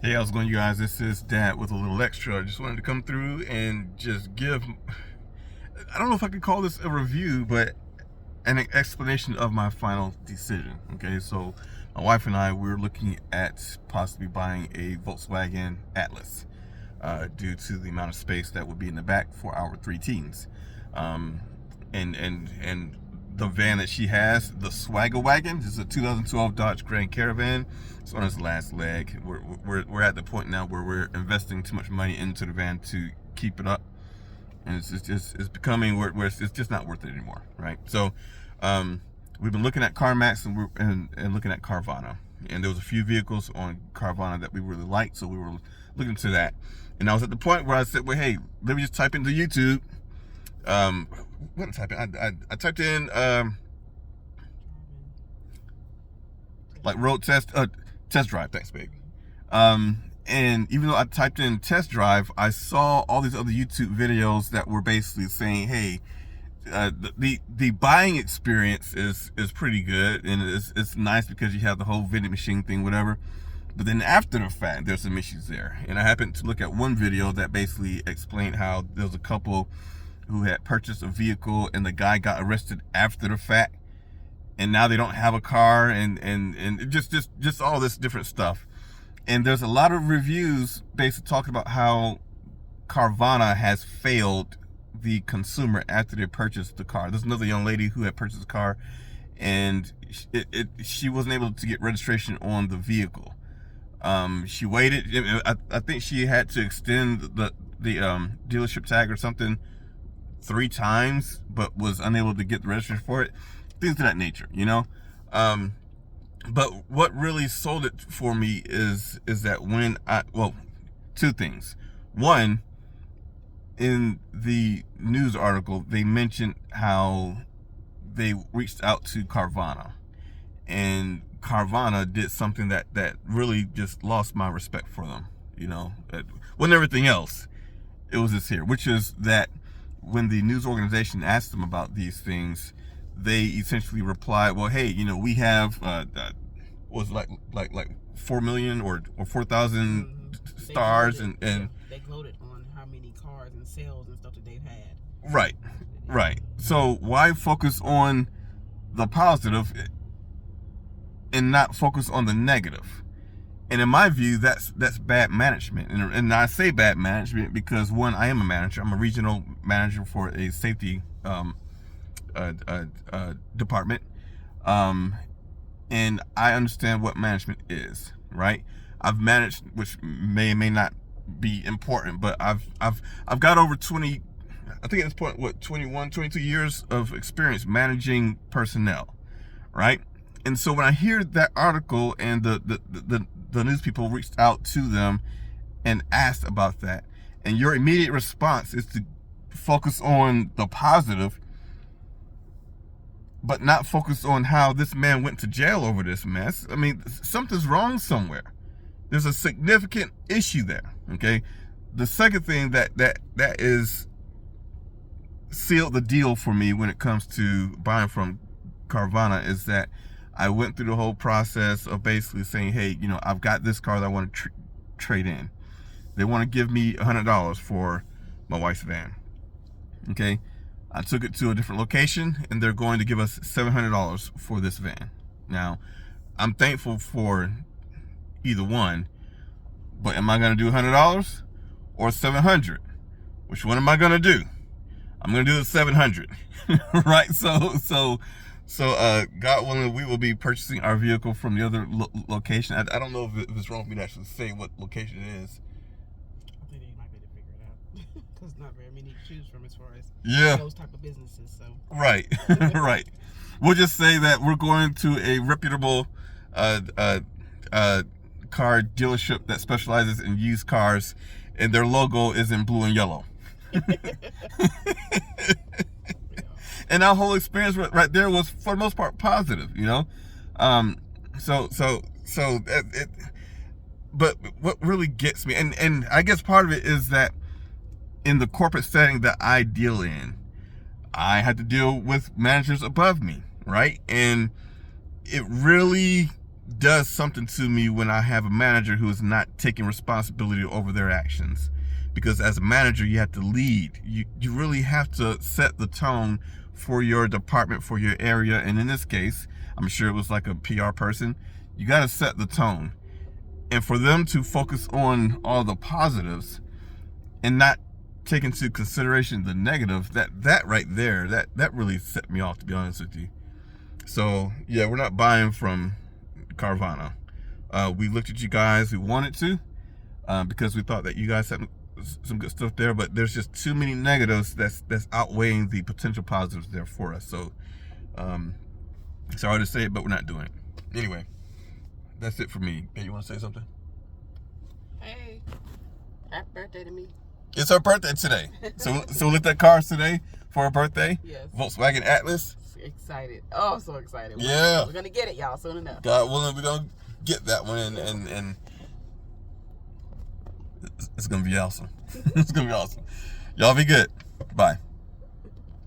Hey, how's it going, you guys? This is Dad with a little extra. I just wanted to come through and just give, I don't know if I could call this a review, but an explanation of my final decision. Okay, so my wife and I, we're looking at possibly buying a Volkswagen Atlas due to the amount of space that would be in the back for our three teens. And the van that she has, the Swagger Wagon, this is a 2012 Dodge Grand Caravan. It's on its last leg. We're at the point now where we're investing too much money into the van to keep it up, and it's becoming where it's just not worth it anymore, right? So we've been looking at CarMax and looking at Carvana, and there was a few vehicles on Carvana that we really liked, so we were looking into that. And I was at the point where I said, well, hey, let me just type into YouTube. What did I type in? I typed in like road test drive. Thanks, big. And even though I typed in test drive, I saw all these other YouTube videos that were basically saying, hey, the buying experience is pretty good, and it's nice because you have the whole vending machine thing, whatever. But then after the fact, there's some issues there. And I happened to look at one video that basically explained how there was a couple who had purchased a vehicle and the guy got arrested after the fact, and now they don't have a car, and just all this different stuff. And there's a lot of reviews basically talking about how Carvana has failed the consumer after they purchased the car. There's another young lady who had purchased a car, and she wasn't able to get registration on the vehicle. She waited. I think she had to extend the dealership tag or something 3 times, but was unable to get the registration for it. Things of that nature, you know. But what really sold it for me is that when two things. One, in the news article, they mentioned how they reached out to Carvana, and Carvana did something that really just lost my respect for them. You know, when everything else, it was this here, which is that when the news organization asked them about these things, they essentially replied, well, hey, you know, we have was like 4 million or 4,000 stars, and they gloated on how many cars and sales and stuff that they've had. Right. So why focus on the positive and not focus on the negative? And in my view, that's bad management. And I say bad management because, one, I am a manager. I'm a regional manager for a safety department. And I understand what management is, right? I've managed, which may or may not be important, but I've got over 20, I think at this point, 21, 22 years of experience managing personnel, right? And so when I hear that article and the news people reached out to them and asked about that, and your immediate response is to focus on the positive, but not focus on how this man went to jail over this mess. I mean, something's wrong somewhere. There's a significant issue there, okay? The second thing that is sealed the deal for me when it comes to buying from Carvana is that I went through the whole process of basically saying, hey, you know, I've got this car that I want to trade in. They want to give me $100 for my wife's van. Okay. I took it to a different location, and they're going to give us $700 for this van. Now, I'm thankful for either one, but am I going to do $100 or $700? Which one am I going to do? I'm going to do the $700, right? So, God willing, we will be purchasing our vehicle from the other location. I don't know if it's wrong for me to actually say what location it is. I think they might be able to figure it out because not very many to choose from as far as those type of businesses. So right, right. We'll just say that we're going to a reputable car dealership that specializes in used cars, and their logo is in blue and yellow. And our whole experience right there was, for the most part, positive, you know. But what really gets me, and I guess part of it is that in the corporate setting that I deal in, I had to deal with managers above me, right? And it really does something to me when I have a manager who is not taking responsibility over their actions. Because as a manager, you have to lead. You really have to set the tone for your department, for your area. And in this case, I'm sure it was like a PR person. You got to set the tone. And for them to focus on all the positives and not take into consideration the negative, that right there, that really set me off, to be honest with you. So yeah, we're not buying from Carvana. We looked at you guys, we wanted to, because we thought that you guys had some good stuff there, but there's just too many negatives that's outweighing the potential positives there for us. So sorry to say it, but we're not doing it. Anyway, that's it for me. Hey, you want to say something? Hey, happy birthday to me. It's her birthday today. So we looked at cars today for her birthday. Yes. Volkswagen Atlas. Excited. Oh, so excited. Yeah. We're going to get it, y'all, soon enough. God willing, we're going to get that one, and it's going to be awesome. It's going to be awesome. Y'all be good. Bye.